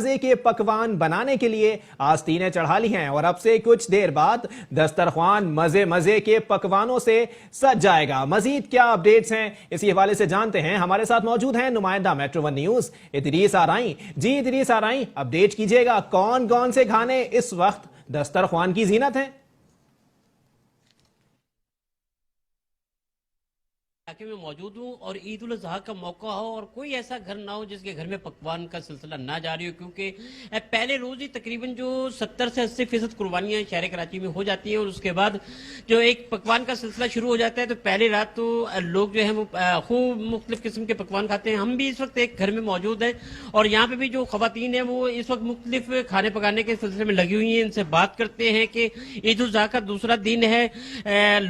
مزے کے پکوان بنانے کے لیے آستینیں چڑھا لی ہیں اور اب سے کچھ دیر بعد دسترخوان مزے کے پکوانوں سے سج جائے گا۔ مزید کیا اپڈیٹس ہیں اسی حوالے سے جانتے ہیں، ہمارے ساتھ موجود ہیں نمائندہ metro one news Idrees Arain. جی ادریس آرائیں، اپڈیٹ کیجئے گا کون کون سے کھانے اس وقت دسترخوان کی زینت ہیں؟ علاقے میں موجود ہوں اور عید الاضحیٰ کا موقع ہو اور کوئی ایسا گھر نہ ہو جس کے گھر میں پکوان کا سلسلہ نہ جاری ہو، کیونکہ پہلے روز ہی تقریباً جو 70 سے 80% قربانیاں شہر کراچی میں ہو جاتی ہیں اور اس کے بعد جو ایک پکوان کا سلسلہ شروع ہو جاتا ہے تو پہلی رات تو لوگ جو ہیں وہ خوب مختلف قسم کے پکوان کھاتے ہیں۔ ہم بھی اس وقت ایک گھر میں موجود ہیں اور یہاں پہ بھی جو خواتین ہیں وہ اس وقت مختلف کھانے پکانے کے سلسلے میں لگی ہوئی ہیں۔ ان سے بات کرتے ہیں کہ عید الاضحیٰ کا دوسرا دن ہے،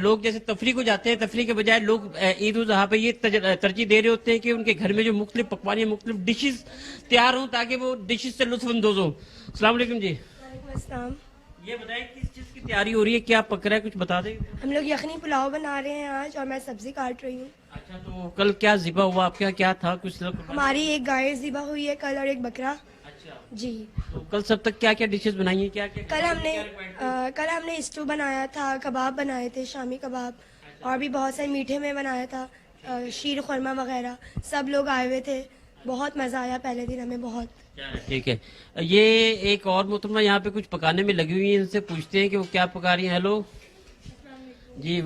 لوگ جیسے تفریح کو جاتے ہیں، تفریح کے بجائے لوگ عید الاضحیٰ پہ یہ ترجیح دے رہے ہوتے ہیں کہ ان کے گھر میں جو مختلف پکوان یا مختلف ڈشز تیار ہوں تاکہ وہ ڈشز سے لطف اندوز ہوں۔ السلام علیکم جی۔ وعلیکم السلام۔ یہ بتائیں کس چیز کی تیاری ہو رہی ہے، کیا پک رہا ہے، کچھ بتا دیں۔ ہم لوگ یخنی پلاؤ بنا رہے ہیں آج اور میں سبزی کاٹ رہی ہوں۔ اچھا، تو کل کیا ذبح ہوا آپ کا، کیا تھا کچھ؟ ہماری ایک گائے ذبح ہوئی ہے کل اور ایک بکرا۔ اچھا جی، تو کل سب تک کیا کیا ڈشز بنائی ہیں؟ کیا کل ہم نے اسٹو بنایا تھا، کباب بنائے تھے، شامی کباب، اور بھی بہت سارے میٹھے میں بنایا تھا، شیر خورما وغیرہ۔ سب لوگ آئے ہوئے تھے، بہت مزہ آیا پہلے دن ہمیں بہت۔ ٹھیک ہے، یہ ایک اور محترمہ یہاں پہ کچھ پکانے میں لگی ہوئی ہیں، ان سے پوچھتے ہیں کہ وہ کیا پکا رہی ہیں۔ ہیلو جی،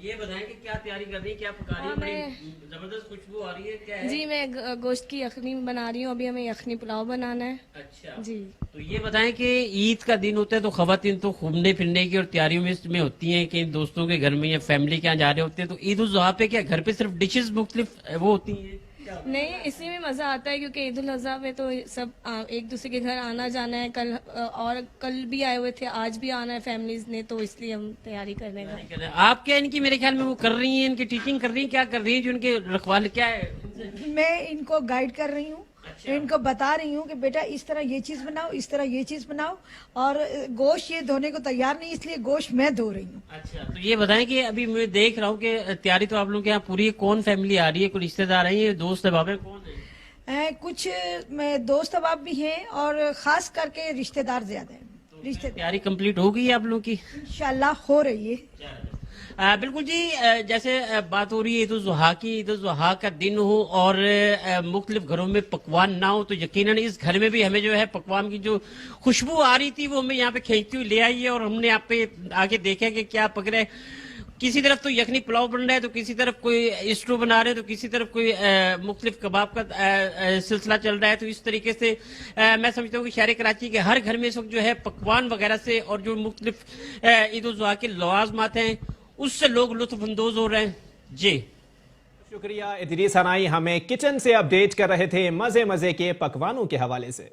یہ بتائیں کہ کیا تیاری کر رہی ہیں، کیا پکا رہی ہیں؟ بڑی زبردست خوشبو آ رہی ہے، کیا ہے؟ جی، میں گوشت کی یخنی بنا رہی ہوں، ابھی ہمیں یخنی پلاؤ بنانا ہے۔ اچھا جی، تو یہ بتائیں کہ عید کا دن ہوتا ہے تو خواتین تو گھومنے پھرنے کی اور تیاریوں میں ہوتی ہیں کہ دوستوں کے گھر میں یا فیملی کے یہاں جا رہے ہوتے ہیں، تو عید الاضحیٰ پہ کیا گھر پہ صرف ڈشز مختلف وہ ہوتی ہیں؟ نہیں، اسی میں مزہ آتا ہے کیونکہ عید الاضحیٰ پہ تو سب ایک دوسرے کے گھر آنا جانا ہے، کل بھی آئے ہوئے تھے، آج بھی آنا ہے فیملیز نے، تو اس لیے ہم تیاری کرنے کا۔ آپ کیا ان کی میرے خیال میں وہ کر رہی ہیں، ان کی ٹیچنگ کر رہی ہیں، کیا کر رہی ہیں جو ان کے رکھوال کیا ہے؟ میں ان کو گائیڈ کر رہی ہوں، ان کو بتا رہی ہوں کہ بیٹا اس طرح یہ چیز بناؤ، اس طرح یہ چیز بناؤ، اور گوشت یہ دھونے کو تیار نہیں، اس لیے گوشت میں دھو رہی ہوں۔ اچھا، تو یہ بتائیں کہ ابھی میں دیکھ رہا ہوں کہ تیاری تو آپ لوگوں کے یہاں پوری کون فیملی آ رہی ہے، کوئی رشتہ دار ہیں، دوست احباب ہیں، کون ہیں؟ کچھ دوست احباب بھی ہیں اور خاص کر کے رشتہ دار زیادہ ہیں۔ تیاری کمپلیٹ ہو گئی ہے آپ لوگوں کی؟ انشاءاللہ ہو رہی ہے۔ بالکل جی، جیسے بات ہو رہی ہے عید الاضحیٰ کی، عید الاضحیٰ کا دن ہو اور مختلف گھروں میں پکوان نہ ہو تو یقیناً اس گھر میں بھی ہمیں جو ہے پکوان کی جو خوشبو آ رہی تھی وہ ہمیں یہاں پہ کھینچتی ہوئی لے آئی ہے اور ہم نے آپ پہ آگے دیکھا کہ کیا پک رہا ہے۔ کسی طرف تو یخنی پلاؤ بن رہا ہے، تو کسی طرف کوئی اسٹو بنا رہے ہیں، تو کسی طرف کوئی مختلف کباب کا سلسلہ چل رہا ہے۔ تو اس طریقے سے میں سمجھتا ہوں کہ شہر کراچی کے ہر گھر میں اس وقت جو ہے پکوان وغیرہ سے اور جو مختلف عید الاضحیٰ کے لوازمات ہیں اس سے لوگ لطف اندوز ہو رہے ہیں۔ جی شکریہ ادریس آرائیں، ہمیں کچن سے اپڈیٹ کر رہے تھے مزے کے پکوانوں کے حوالے سے۔